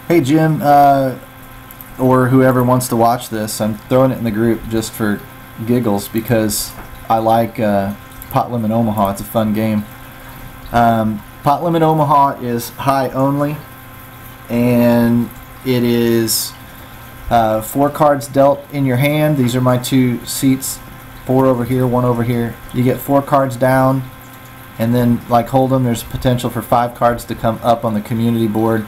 Hey Jim, or whoever wants to watch this, I'm throwing it in the group just for giggles because I like Pot Limit Omaha. It's a fun game. Pot Limit Omaha is high only, and it is 4 cards dealt in your hand. These are my 2 seats, 4 over here, 1 over here. You get 4 cards down, and then like Hold'em, there's potential for 5 cards to come up on the community board.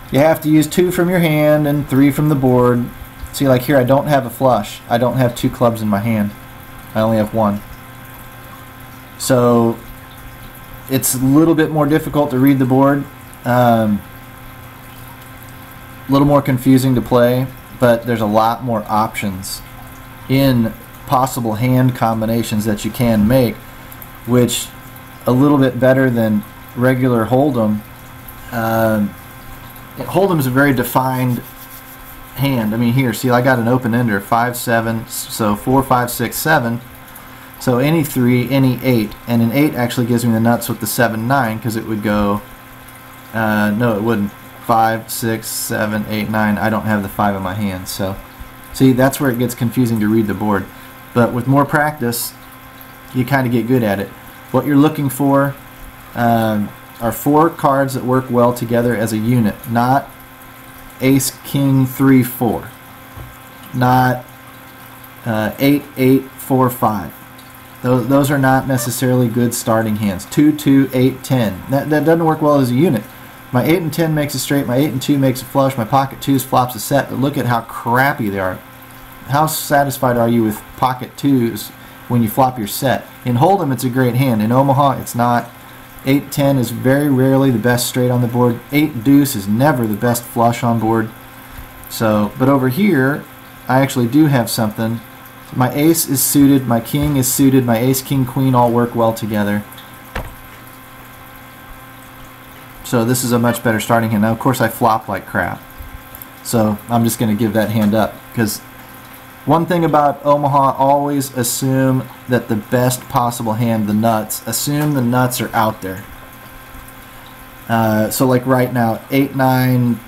You have to use 2 from your hand and 3 from the board. See, like here, I don't have a flush. I don't have 2 clubs in my hand. I only have 1. So it's a little bit more difficult to read the board. A little more confusing to play, but there's a lot more options in possible hand combinations that you can make, which a little bit better than regular Hold'em. Hold'em is a very defined hand. I mean, here, see, I got an open ender, 5, 7, so 4, 5, 6, 7. So any 3, any 8, and an 8 actually gives me the nuts with the 7, 9, because it would go, no, it wouldn't. 5, 6, 7, 8, 9. I don't have the 5 in my hand, so see, that's where it gets confusing to read the board. But with more practice, you kind of get good at it. What you're looking for are 4 cards that work well together as a unit, not ace, king, 3, 4, not 8, 8, 4, 5. Those are not necessarily good starting hands. 2, 2, 8, 10. That doesn't work well as a unit. My 8 and 10 makes a straight, my 8 and 2 makes a flush, my pocket 2s flops a set, but look at how crappy they are. How satisfied are you with pocket 2s when you flop your set? In Hold'em, it's a great hand. In Omaha, it's not. 8, 10 is very rarely the best straight on the board. 8 deuce is never the best flush on board. So, but over here, I actually do have something. My ace is suited, my king is suited, my ace, king, queen all work well together. So this is a much better starting hand. Now, of course, I flop like crap. So I'm just going to give that hand up, because one thing about Omaha, always assume that the best possible hand, the nuts, assume the nuts are out there. So like right now, 8, 9,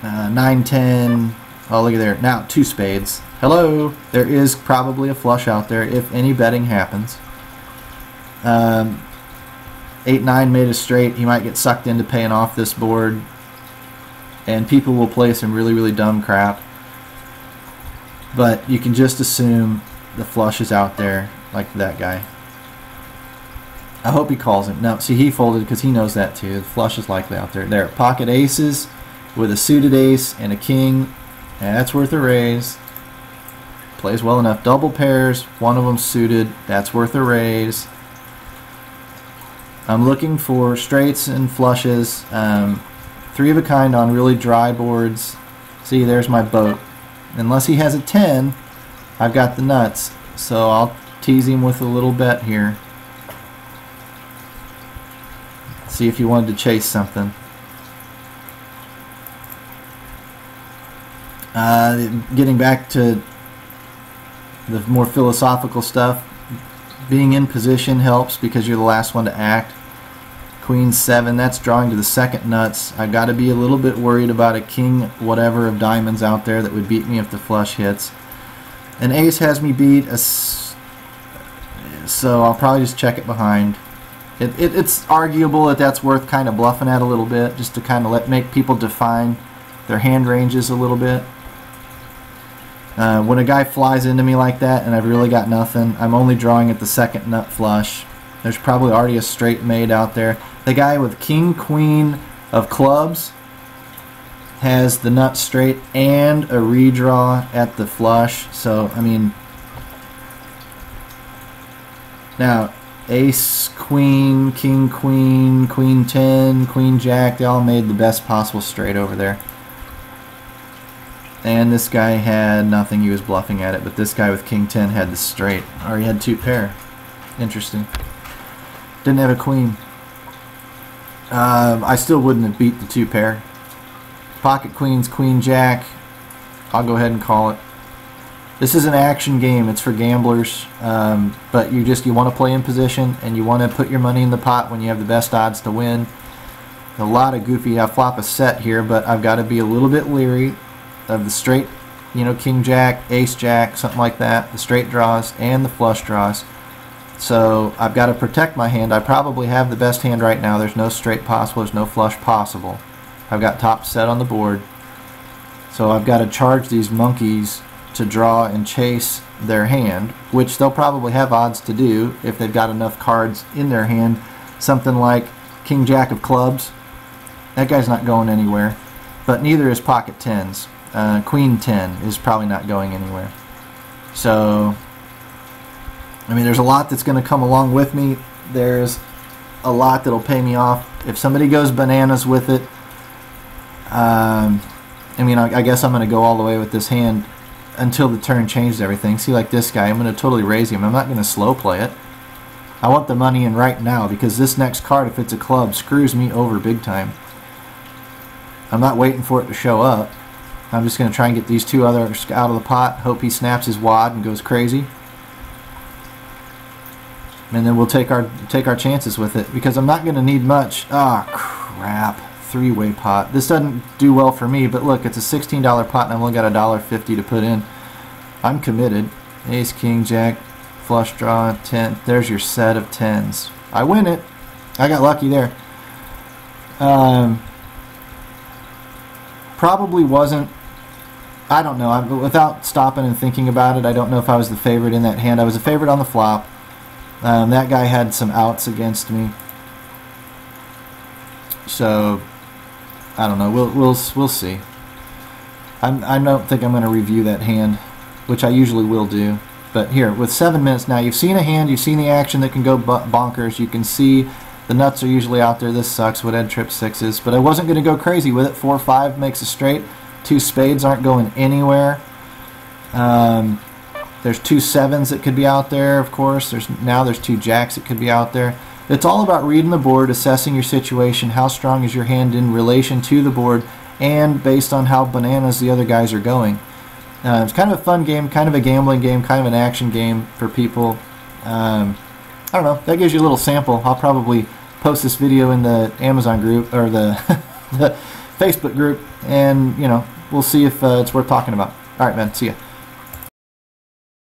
9, 10, oh look at there, now 2 spades. Hello, there is probably a flush out there if any betting happens. 8, 9 made a straight, he might get sucked into paying off this board, and people will play some really, really dumb crap. But you can just assume the flush is out there, like that guy. I hope he calls him. No, see, he folded because he knows that too. The flush is likely out there. There, pocket aces with a suited ace and a king. That's worth a raise. Plays well enough. Double pairs, one of them suited. That's worth a raise. I'm looking for straights and flushes. 3 of a kind on really dry boards. See, there's my boat. Unless he has a 10, I've got the nuts. So I'll tease him with a little bet here. See if he wanted to chase something. Getting back to the more philosophical stuff, being in position helps because you're the last one to act. Queen 7, that's drawing to the second nuts. I've got to be a little bit worried about a king whatever of diamonds out there that would beat me if the flush hits. An ace has me beat, so I'll probably just check it behind. It's arguable that that's worth kind of bluffing at a little bit, just to kind of make people define their hand ranges a little bit. When a guy flies into me like that and I've really got nothing, I'm only drawing at the second nut flush. There's probably already a straight made out there. The guy with king, queen of clubs has the nut straight and a redraw at the flush. So, I mean, now ace, queen, king, queen, queen 10, queen jack, they all made the best possible straight over there. And this guy had nothing, he was bluffing at it, but this guy with king 10 had the straight, or he had 2 pair. Interesting. Didn't have a queen. I still wouldn't have beat the 2 pair. Pocket queens, queen jack. I'll go ahead and call it. This is an action game. It's for gamblers, but you want to play in position and you want to put your money in the pot when you have the best odds to win. A lot of goofy. I flop a set here, but I've got to be a little bit leery of the straight, you know, king jack, ace jack, something like that, the straight draws and the flush draws. So I've got to protect my hand. I probably have the best hand right now. There's no straight possible, there's no flush possible. I've got top set on the board. So I've got to charge these monkeys to draw and chase their hand, which they'll probably have odds to do if they've got enough cards in their hand. Something like king jack of clubs. That guy's not going anywhere. But neither is pocket tens. Queen 10 is probably not going anywhere. So, I mean, there's a lot that's going to come along with me. There's a lot that'll pay me off. If somebody goes bananas with it, I mean, I guess I'm going to go all the way with this hand until the turn changes everything. See, like this guy, I'm going to totally raise him. I'm not going to slow play it. I want the money in right now because this next card, if it's a club, screws me over big time. I'm not waiting for it to show up. I'm just going to try and get these two others out of the pot, hope he snaps his wad and goes crazy. And then we'll take our chances with it because I'm not going to need much. Ah, crap. Three-way pot. This doesn't do well for me, but look, it's a $16 pot and I've only got $1.50 to put in. I'm committed. Ace, king, jack, flush draw, 10. There's your set of tens. I win it. I got lucky there. Probably wasn't, I don't know, without stopping and thinking about it, I don't know if I was the favorite in that hand. I was a favorite on the flop. That guy had some outs against me. So, I don't know. We'll see. I don't think I'm going to review that hand, which I usually will do. But here, with 7 minutes now, you've seen a hand, you've seen the action that can go bonkers. You can see the nuts are usually out there. This sucks. Would Ed trip sixes, but I wasn't going to go crazy with it. 4-5 makes a straight. Two spades aren't going anywhere. There's two sevens that could be out there, of course. There's two jacks that could be out there. It's all about reading the board, assessing your situation, how strong is your hand in relation to the board, and based on how bananas the other guys are going. It's kind of a fun game, kind of a gambling game, kind of an action game for people. I don't know. That gives you a little sample. I'll probably post this video in the Amazon group or the, the Facebook group, and you know, we'll see if it's worth talking about. All right, man. See ya.